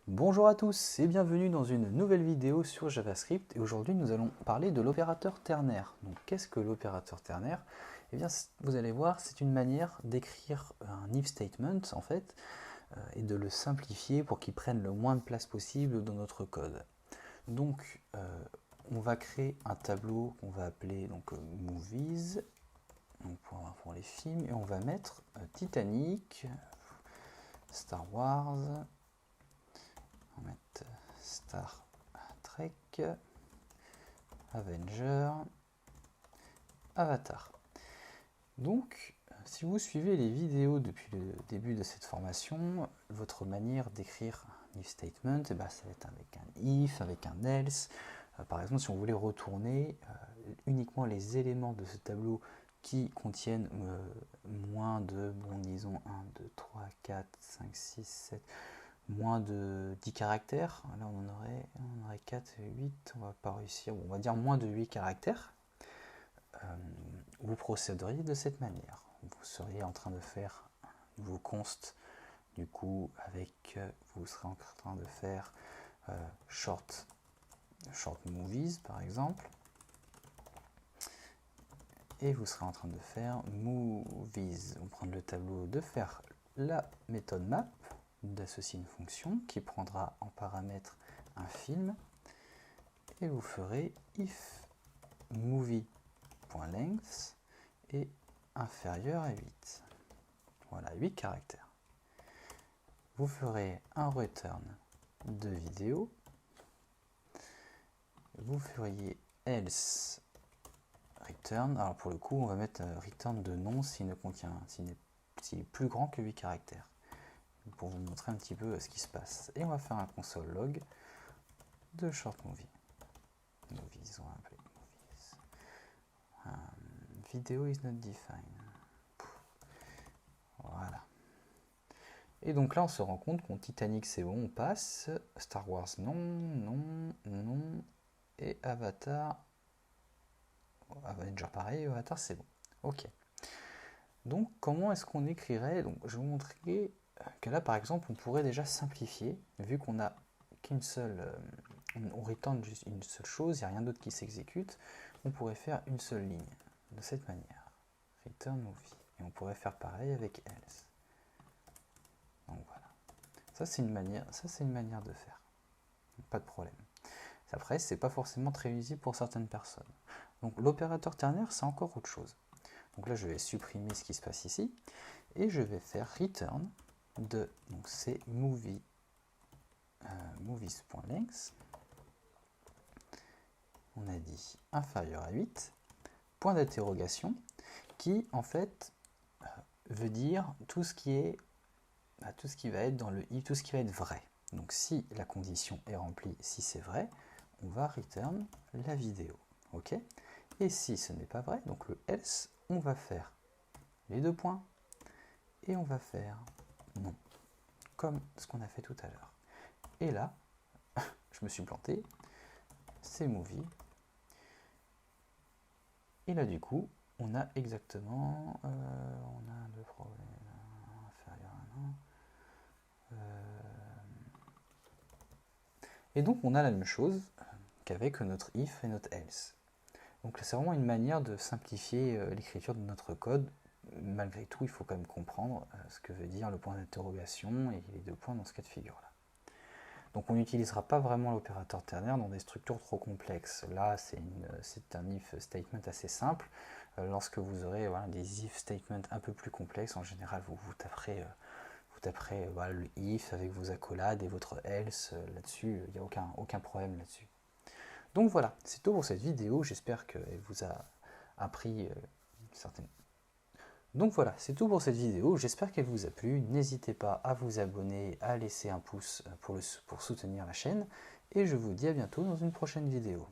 Bonjour à tous et bienvenue dans une nouvelle vidéo sur JavaScript et aujourd'hui nous allons parler de l'opérateur ternaire. Donc qu'est-ce que l'opérateur ternaire? Eh bien vous allez voir, c'est une manière d'écrire un if statement en fait et de le simplifier pour qu'il prenne le moins de place possible dans notre code. Donc on va créer un tableau qu'on va appeler donc movies donc pour les films et on va mettre Titanic, Star Wars, on va mettre Star Trek, Avenger, Avatar. Donc, si vous suivez les vidéos depuis le début de cette formation, votre manière d'écrire un if statement, ça va être avec un if, avec un else. Par exemple, si on voulait retourner uniquement les éléments de ce tableau qui contiennent moins de, disons 1, 2, 3, 4, 5, 6, 7, moins de 10 caractères, là on en aurait 4 et 8, on va pas réussir, on va dire moins de 8 caractères, vous procéderiez de cette manière. Vous seriez en train de faire vos const, du coup avec, vous serez en train de faire short movies par exemple, et vous serez en train de faire movies, on prend le tableau, de faire la méthode map, d'associer une fonction qui prendra en paramètre un film et vous ferez if movie.length est inférieur à 8. Voilà, 8 caractères. Vous ferez un return de vidéo. Vous feriez else return. Alors pour le coup, on va mettre return de non s'il est plus grand que 8 caractères. Pour vous montrer un petit peu ce qui se passe. Et on va faire un console log de short movie. Movies, on va appeler movies. Video is not defined. Voilà. Et donc là, on se rend compte qu'on Titanic, c'est bon, on passe. Star Wars, non, non, non. Et Avatar, Avenger, pareil, Avatar, c'est bon. Ok. Donc, comment est-ce qu'on écrirait? Donc, je vais vous montrer que là, par exemple, on pourrait déjà simplifier, vu qu'on a qu'une seule, on return juste une seule chose, il n'y a rien d'autre qui s'exécute, on pourrait faire une seule ligne, de cette manière. Return movie. Et on pourrait faire pareil avec else. Donc voilà. Ça, c'est une manière de faire. Pas de problème. Après, c'est pas forcément très visible pour certaines personnes. Donc l'opérateur ternaire, c'est encore autre chose. Donc là, je vais supprimer ce qui se passe ici et je vais faire return de, donc c'est movies.length. On a dit inférieur à 8, point d'interrogation, qui en fait veut dire tout ce qui va être dans le if, tout ce qui va être vrai. Donc si la condition est remplie, si c'est vrai, on va return la vidéo. Ok? Et si ce n'est pas vrai, donc le else, on va faire les deux points et on va faire non, comme ce qu'on a fait tout à l'heure. Et là, je me suis planté, c'est movie. Et là du coup, on a exactement, on a le problème inférieur à 1. Et donc on a la même chose qu'avec notre if et notre else. Donc c'est vraiment une manière de simplifier l'écriture de notre code. Malgré tout, il faut quand même comprendre ce que veut dire le point d'interrogation et les deux points dans ce cas de figure-là. Donc on n'utilisera pas vraiment l'opérateur ternaire dans des structures trop complexes. Là, c'est un if statement assez simple. Lorsque vous aurez des if statements un peu plus complexes, en général, vous taperez le if avec vos accolades et votre else là-dessus. Il n'y a aucun problème là-dessus. Donc voilà, c'est tout pour cette vidéo. J'espère qu'elle vous a appris certaines... Donc voilà, c'est tout pour cette vidéo. J'espère qu'elle vous a plu. N'hésitez pas à vous abonner, à laisser un pouce pour soutenir la chaîne. Et je vous dis à bientôt dans une prochaine vidéo.